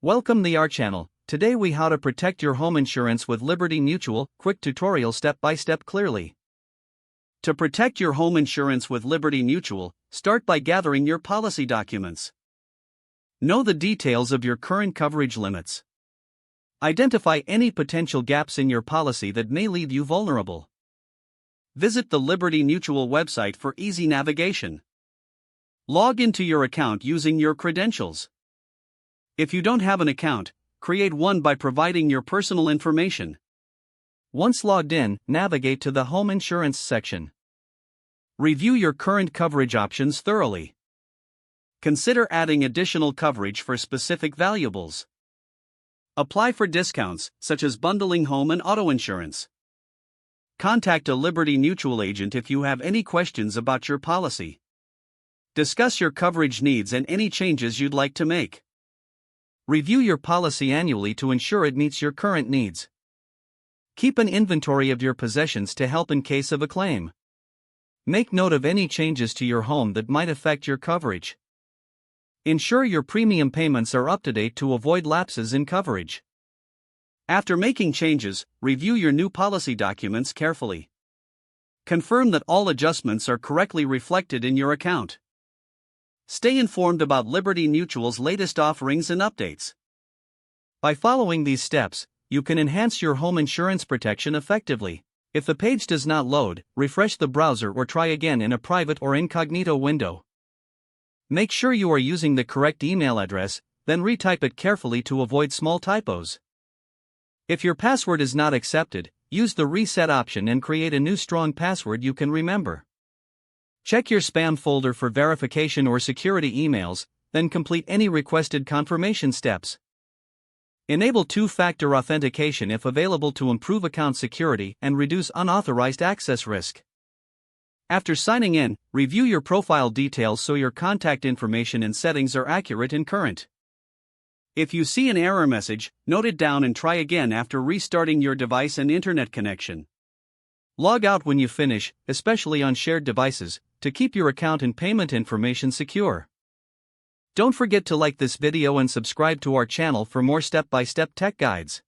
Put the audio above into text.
Welcome to our channel. Today we how to protect your home insurance with Liberty Mutual, quick tutorial step by step clearly. To protect your home insurance with Liberty Mutual, start by gathering your policy documents. Know the details of your current coverage limits. Identify any potential gaps in your policy that may leave you vulnerable. Visit the Liberty Mutual website for easy navigation. Log into your account using your credentials. If you don't have an account, create one by providing your personal information. Once logged in, navigate to the Home Insurance section. Review your current coverage options thoroughly. Consider adding additional coverage for specific valuables. Apply for discounts, such as bundling home and auto insurance. Contact a Liberty Mutual agent if you have any questions about your policy. Discuss your coverage needs and any changes you'd like to make. Review your policy annually to ensure it meets your current needs. Keep an inventory of your possessions to help in case of a claim. Make note of any changes to your home that might affect your coverage. Ensure your premium payments are up to date to avoid lapses in coverage. After making changes, review your new policy documents carefully. Confirm that all adjustments are correctly reflected in your account. Stay informed about Liberty Mutual's latest offerings and updates. By following these steps, you can enhance your home insurance protection effectively. If the page does not load, refresh the browser or try again in a private or incognito window. Make sure you are using the correct email address, then retype it carefully to avoid small typos. If your password is not accepted, use the reset option and create a new strong password you can remember. Check your spam folder for verification or security emails, then complete any requested confirmation steps. Enable two-factor authentication if available to improve account security and reduce unauthorized access risk. After signing in, review your profile details so your contact information and settings are accurate and current. If you see an error message, note it down and try again after restarting your device and internet connection. Log out when you finish, especially on shared devices, to keep your account and payment information secure. Don't forget to like this video and subscribe to our channel for more step-by-step tech guides.